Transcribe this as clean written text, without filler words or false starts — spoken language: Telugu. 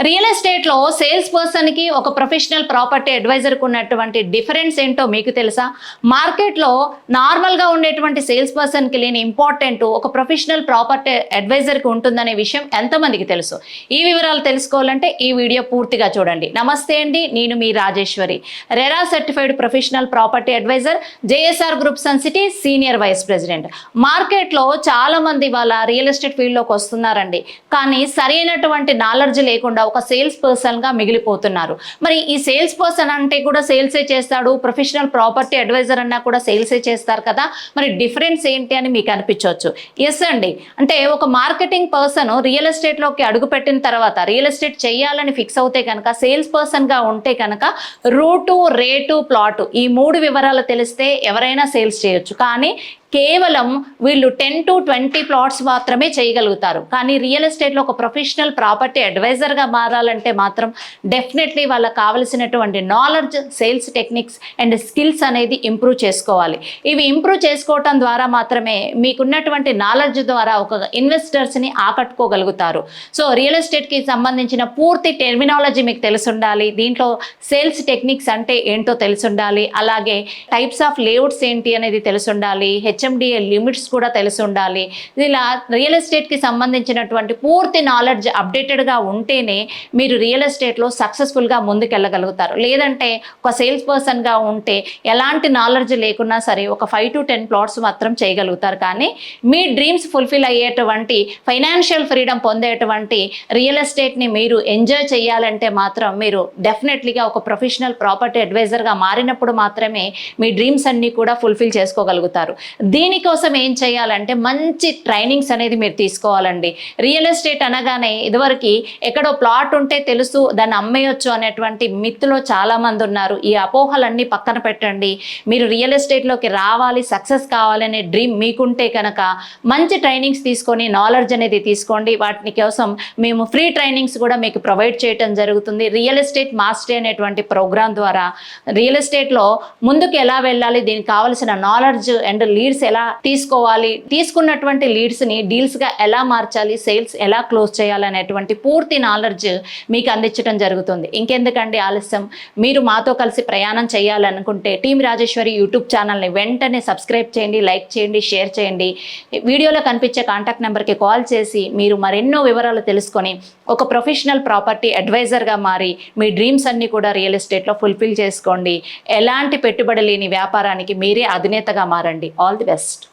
రియల్ ఎస్టేట్లో సేల్స్ పర్సన్కి ఒక ప్రొఫెషనల్ ప్రాపర్టీ అడ్వైజర్కి ఉన్నటువంటి డిఫరెన్స్ ఏంటో మీకు తెలుసా? మార్కెట్లో నార్మల్గా ఉండేటువంటి సేల్స్ పర్సన్కి లేని ఇంపార్టెంట్ ఒక ప్రొఫెషనల్ ప్రాపర్టీ అడ్వైజర్కి ఉంటుందనే విషయం ఎంతమందికి తెలుసు? ఈ వివరాలు తెలుసుకోవాలంటే ఈ వీడియో పూర్తిగా చూడండి. నమస్తే అండి, నేను మీ Rajeshwari, RERA certified professional property advisor, JSR group Sun City senior vice president. మార్కెట్లో చాలామంది వాళ్ళ రియల్ ఎస్టేట్ ఫీల్డ్లోకి వస్తున్నారండి, కానీ సరైనటువంటి నాలెడ్జ్ లేకుండా ఒక సేల్స్ పర్సన్గా మిగిలిపోతున్నారు. మరి ఈ సేల్స్ పర్సన్ అంటే కూడా సేల్సే చేస్తాడు, ప్రొఫెషనల్ ప్రాపర్టీ అడ్వైజర్ అన్నా కూడా సేల్సే చేస్తారు కదా, మరి డిఫరెన్స్ ఏంటి అని మీకు అనిపించవచ్చు. ఎస్ అండి, అంటే ఒక మార్కెటింగ్ పర్సన్ రియల్ ఎస్టేట్లోకి అడుగుపెట్టిన తర్వాత రియల్ ఎస్టేట్ చేయాలని ఫిక్స్ అవుతే కనుక, సేల్స్ పర్సన్గా ఉంటే కనుక రూటు, రేటు, ప్లాటు ఈ 3 వివరాలు తెలిస్తే ఎవరైనా సేల్స్ చేయొచ్చు. కానీ కేవలం వీళ్ళు 10 to 20 ప్లాట్స్ మాత్రమే చేయగలుగుతారు. కానీ రియల్ ఎస్టేట్లో ఒక ప్రొఫెషనల్ ప్రాపర్టీ అడ్వైజర్గా మారాలంటే మాత్రం డెఫినెట్లీ వాళ్ళకి కావలసినటువంటి knowledge, sales techniques and skills అనేది ఇంప్రూవ్ చేసుకోవాలి. ఇవి ఇంప్రూవ్ చేసుకోవటం ద్వారా మాత్రమే మీకున్నటువంటి నాలెడ్జ్ ద్వారా ఒక ఇన్వెస్టర్స్ని ఆకట్టుకోగలుగుతారు. సో రియల్ ఎస్టేట్కి సంబంధించిన పూర్తి టెర్మినాలజీ మీకు తెలిసి ఉండాలి. దీంట్లో సేల్స్ టెక్నిక్స్ అంటే ఏంటో తెలిసి ఉండాలి. అలాగే టైప్స్ ఆఫ్ లేఅవుట్స్ ఏంటి అనేది తెలిసి ఉండాలి. హెచ్ఎండిఏ లిమిట్స్ కూడా తెలిసి ఉండాలి. ఇలా రియల్ ఎస్టేట్కి సంబంధించినటువంటి పూర్తి నాలెడ్జ్ అప్డేటెడ్గా ఉంటేనే మీరు రియల్ ఎస్టేట్లో సక్సెస్ఫుల్గా ముందుకెళ్ళగలుగుతారు. లేదంటే ఒక సేల్స్ పర్సన్గా ఉంటే ఎలాంటి నాలెడ్జ్ లేకున్నా సరే ఒక 5 to 10 ప్లాట్స్ మాత్రం చేయగలుగుతారు. కానీ మీ డ్రీమ్స్ ఫుల్ఫిల్ అయ్యేటువంటి, ఫైనాన్షియల్ ఫ్రీడమ్ పొందేటువంటి రియల్ ఎస్టేట్ని మీరు ఎంజాయ్ చేయాలంటే మాత్రం మీరు డెఫినెట్లీగా ఒక ప్రొఫెషనల్ ప్రాపర్టీ అడ్వైజర్గా మారినప్పుడు మాత్రమే మీ డ్రీమ్స్ అన్నీ కూడా ఫుల్ఫిల్ చేసుకోగలుగుతారు. దీనికోసం ఏం చేయాలంటే మంచి ట్రైనింగ్స్ అనేది మీరు తీసుకోవాలండి. రియల్ ఎస్టేట్ అనగానే ఇదివరకు ఎక్కడో ప్లాట్ ఉంటే తెలుసు దాన్ని అమ్మేయొచ్చు అనేటువంటి మిత్తులో చాలామంది ఉన్నారు. ఈ అపోహలన్నీ పక్కన పెట్టండి. మీరు రియల్ ఎస్టేట్లోకి రావాలి, సక్సెస్ కావాలనే డ్రీమ్ మీకుంటే కనుక మంచి ట్రైనింగ్స్ తీసుకొని నాలెడ్జ్ అనేది తీసుకోండి. వాటి కోసం మేము ఫ్రీ ట్రైనింగ్స్ కూడా మీకు ప్రొవైడ్ చేయడం జరుగుతుంది. రియల్ ఎస్టేట్ మాస్టరీ అనేటువంటి ప్రోగ్రామ్ ద్వారా రియల్ ఎస్టేట్లో ముందుకు ఎలా వెళ్ళాలి, దీనికి కావాల్సిన నాలెడ్జ్ అండ్ లీడ్స్ ఎలా తీసుకోవాలి, తీసుకున్నటువంటి లీడ్స్ని డీల్స్గా ఎలా మార్చాలి, సేల్స్ ఎలా క్లోజ్ చేయాలనేటువంటి పూర్తి నాలెడ్జ్ మీకు అందించడం జరుగుతుంది. ఇంకెందుకండి ఆలస్యం, మీరు మాతో కలిసి ప్రయాణం చేయాలనుకుంటే టీమ్ రాజేశ్వరి యూట్యూబ్ ఛానల్ని వెంటనే సబ్స్క్రైబ్ చేయండి, లైక్ చేయండి, షేర్ చేయండి. వీడియోలో కనిపించే కాంటాక్ట్ నెంబర్కి కాల్ చేసి మీరు మరెన్నో వివరాలు తెలుసుకొని ఒక ప్రొఫెషనల్ ప్రాపర్టీ అడ్వైజర్గా మారి మీ డ్రీమ్స్ అన్నీ కూడా రియల్ ఎస్టేట్లో ఫుల్ఫిల్ చేసుకోండి. ఎలాంటి పెట్టుబడి లేని వ్యాపారానికి మీరే అధినేతగా మారండి. All the best.